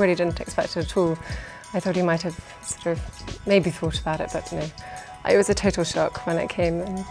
Really didn't expect it at all. I thought he might have sort of maybe thought about it, but no. It was a total shock when it came, and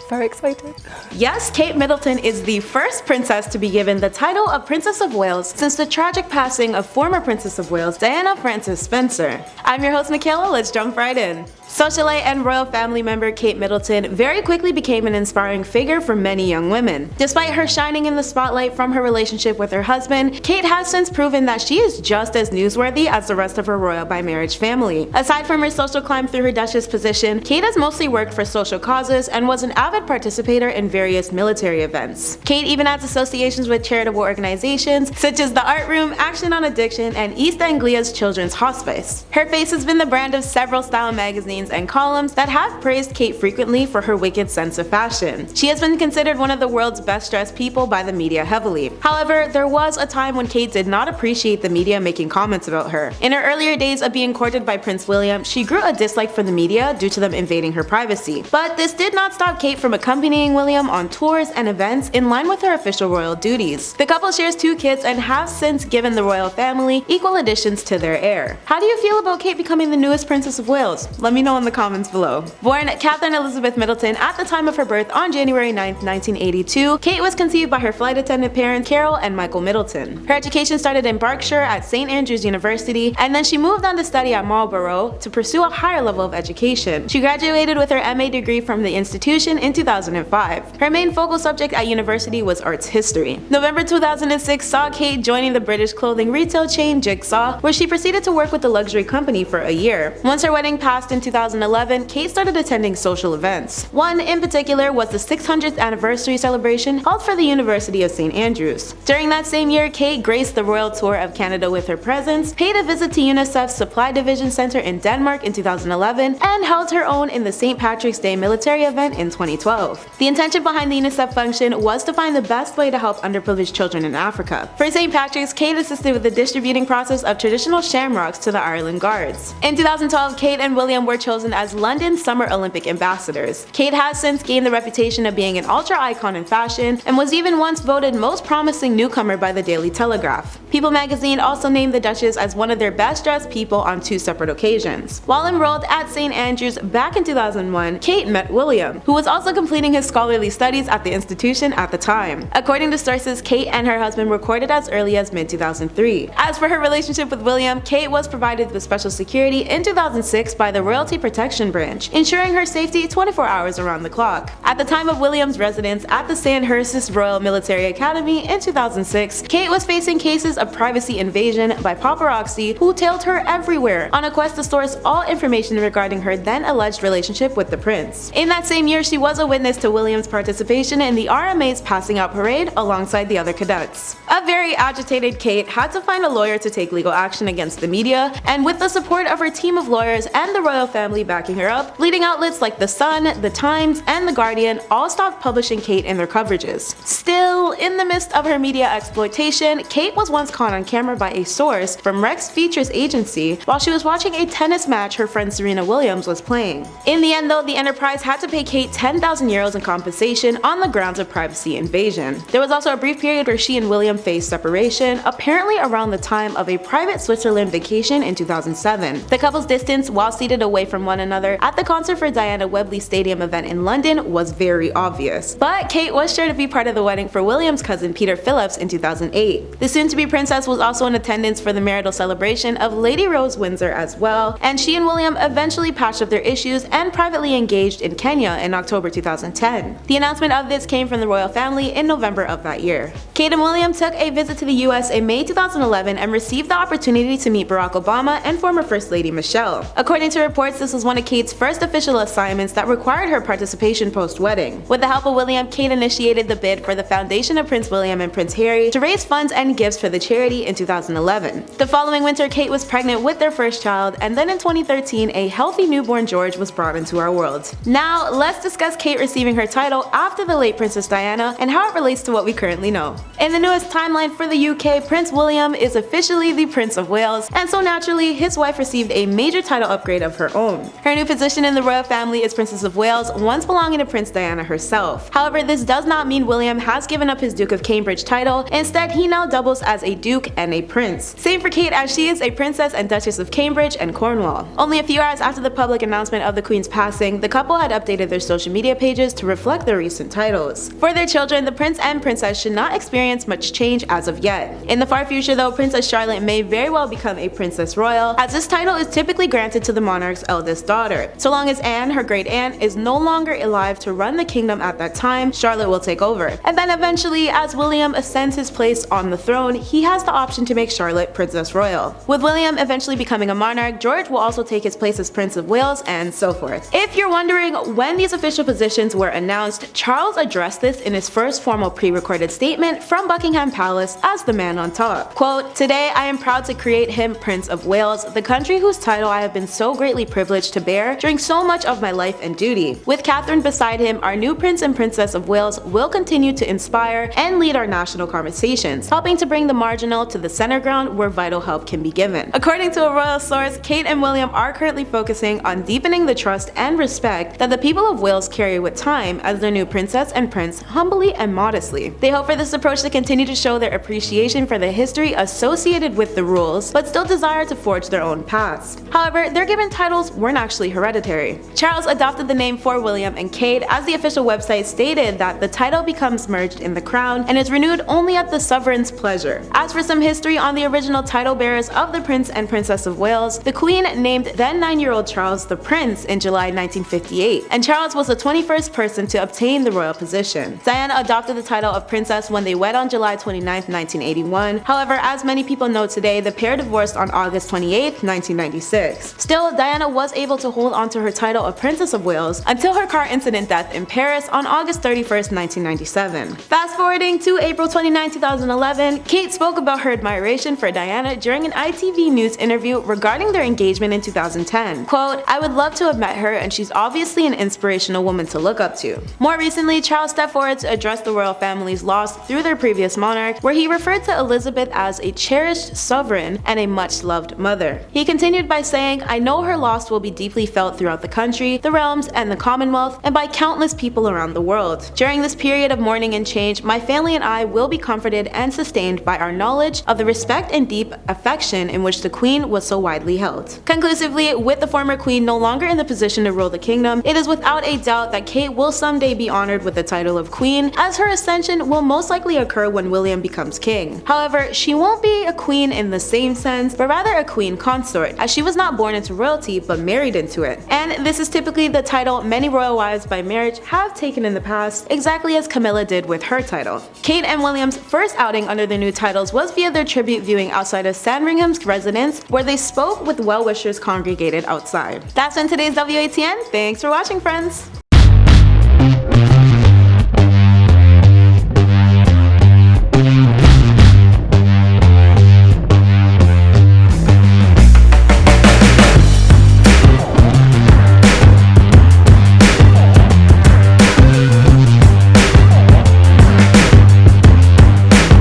very excited. Yes, Kate Middleton is the first princess to be given the title of Princess of Wales since the tragic passing of former Princess of Wales Diana Frances Spencer. I'm your host Michaela, let's jump right in. Socialite and royal family member Kate Middleton very quickly became an inspiring figure for many young women. Despite her shining in the spotlight from her relationship with her husband, Kate has since proven that she is just as newsworthy as the rest of her royal by marriage family. Aside from her social climb through her duchess position, Kate has mostly worked for social causes and was an avid participator in various military events. Kate even has associations with charitable organizations such as the Art Room, Action on Addiction, and East Anglia's Children's Hospice. Her face has been the brand of several style magazines and columns that have praised Kate frequently for her wicked sense of fashion. She has been considered one of the world's best dressed people by the media heavily. However, there was a time when Kate did not appreciate the media making comments about her. In her earlier days of being courted by Prince William, she grew a dislike for the media due to them invading her privacy. But this did not stop Kate from accompanying William on tours and events in line with her official royal duties. The couple shares 2 kids and have since given the royal family equal additions to their heir. How do you feel about Kate becoming the newest Princess of Wales? Let me know in the comments below. Born Catherine Elizabeth Middleton at the time of her birth on January 9, 1982, Kate was conceived by her flight attendant parents Carol and Michael Middleton. Her education started in Berkshire at St. Andrews University, and then she moved on to study at Marlborough to pursue a higher level of education. She graduated with her MA degree from the institution in 2005. Her main focal subject at university was arts history. November 2006 saw Kate joining the British clothing retail chain Jigsaw, where she proceeded to work with the luxury company for a year. Once her wedding passed in 2011, Kate started attending social events. One in particular was the 600th anniversary celebration held for the University of St. Andrews. During that same year, Kate graced the royal tour of Canada with her presence, paid a visit to UNICEF's Supply Division Center in Denmark in 2011, and held her own in the St. Patrick's Day military event in 2012. The intention behind the UNICEF function was to find the best way to help underprivileged children in Africa. For St. Patrick's, Kate assisted with the distributing process of traditional shamrocks to the Ireland Guards. In 2012, Kate and William were chosen as London Summer Olympic ambassadors. Kate has since gained the reputation of being an ultra icon in fashion and was even once voted most promising newcomer by the Daily Telegraph. People magazine also named the Duchess as one of their best dressed people on 2 separate occasions. While enrolled at St. Andrews back in 2001, Kate met William, who was also completing his scholarly studies at the institution at the time. According to sources, Kate and her husband were courted as early as mid-2003. As for her relationship with William, Kate was provided with special security in 2006 by the Royalty Protection Branch, ensuring her safety 24 hours around the clock. At the time of William's residence at the Sandhurst Royal Military Academy in 2006, Kate was facing cases of privacy invasion by paparazzi who tailed her everywhere on a quest to source all information regarding her then alleged relationship with the prince. In that same year, she was a witness to William's participation in the RMA's passing out parade alongside the other cadets. A very agitated Kate had to find a lawyer to take legal action against the media, and with the support of her team of lawyers and the royal family backing her up, leading outlets like The Sun, The Times, and The Guardian all stopped publishing Kate in their coverages. Still, in the midst of her media exploitation, Kate was once caught on camera by a source from Rex Features agency while she was watching a tennis match her friend Serena Williams was playing. In the end though, the enterprise had to pay Kate 10,000 euros in compensation on the grounds of privacy invasion. There was also a brief period where she and William faced separation, apparently around the time of a private Switzerland vacation in 2007. The couple's distance, while seated away from one another at the concert for Diana Wembley Stadium event in London, was very obvious. But Kate was sure to be part of the wedding for William's cousin Peter Phillips in 2008. The soon-to-be princess was also in attendance for the marital celebration of Lady Rose Windsor as well, and she and William eventually patched up their issues and privately engaged in Kenya in October 2010. The announcement of this came from the royal family in November of that year. Kate and William took a visit to the US in May 2011 and received the opportunity to meet Barack Obama and former First Lady Michelle. According to reports, this was one of Kate's first official assignments that required her participation post-wedding. With the help of William, Kate initiated the bid for the Foundation of Prince William and Prince Harry to raise funds and gifts for the charity in 2011. The following winter, Kate was pregnant with their first child, and then in 2013, a healthy newborn George was brought into our world. Now, let's discuss Kate receiving her title after the late Princess Diana and how it relates to what we currently know. In the newest timeline for the UK, Prince William is officially the Prince of Wales, and so naturally, his wife received a major title upgrade of her own. Her new position in the royal family is Princess of Wales, once belonging to Prince Diana herself. However, this does not mean William has given up his Duke of Cambridge title. Instead, he now doubles as a Duke and a Prince. Same for Kate, as she is a Princess and Duchess of Cambridge and Cornwall. Only a few hours after the public announcement of the Queen's passing, the couple had updated their social media pages to reflect their recent titles. For their children, the Prince and Princess should not experience much change as of yet. In the far future though, Princess Charlotte may very well become a Princess Royal, as this title is typically granted to the monarch's eldest daughter. So long as Anne, her great aunt, is no longer alive to run the kingdom at that time, Charlotte will take over. And then eventually, as William ascends his place on the throne, he has the option to make Charlotte Princess Royal. With William eventually becoming a monarch, George will also take his place as Prince of Wales, and so forth. If you're wondering when these official positions were announced, Charles addressed this in his first formal pre-recorded statement from Buckingham Palace as the man on top. Quote, "Today I am proud to create him Prince of Wales, the country whose title I have been so greatly privileged to bear during so much of my life and duty. With Catherine beside him, our new Prince and Princess of Wales will continue to inspire and lead our national conversations, helping to bring the marginal to the center ground where vital help can be given." According to a royal source, Kate and William are currently focusing on deepening the trust and respect that the people of Wales carry with time as their new princess and prince, humbly and modestly. They hope for this approach to continue to show their appreciation for the history associated with the rules, but still desire to forge their own paths. However, their given titles weren't actually hereditary. Charles adopted the name for William and Kate, as the official website stated that the title becomes merged in the crown and is renewed only at the sovereign's pleasure. As for some history on the original title bearers of the Prince and Princess of Wales, the Queen named then 9-year-old Charles the Prince in July 1958, and Charles was the 21st person to obtain the royal position. Diana adopted the title of Princess when they wed on July 29, 1981. However, as many people know today, the pair divorced on August 28, 1996. Still, Diana was able to hold on to her title of Princess of Wales until her car incident death in Paris on August 31, 1997. Fast forwarding to April 29, 2011, Kate spoke about her admiration for Diana during an ITV News interview regarding their engagement in 2010. Quote, "I would love to have met her, and she's obviously an inspirational woman to look up to." More recently, Charles stepped forward to address the royal family's loss through their previous monarch, where he referred to Elizabeth as a cherished sovereign and a much-loved mother. He continued by saying, "I know her loss will be deeply felt throughout the country, the realms, and the Commonwealth, and by countless people around the world. During this period of mourning and change, my family and I will be comforted and sustained by our knowledge of the respect and deep affection in which the Queen was so widely held." Conclusively, with the former Queen no longer in the position to rule the kingdom, it is without a doubt that Kate will someday be honored with the title of Queen, as her ascension will most likely occur when William becomes king. However, she won't be a queen in the same sense, but rather a queen consort, as she was not born into royalty but married into it. And this is typically the title many royal wives by marriage have taken in the past, exactly as Camilla did with her title. Kate and William's first outing under their new titles was via their tribute viewing outside of Sandringham's residence, where they spoke with well-wishers congregated outside. That's in today's WATN. Thanks for watching, friends!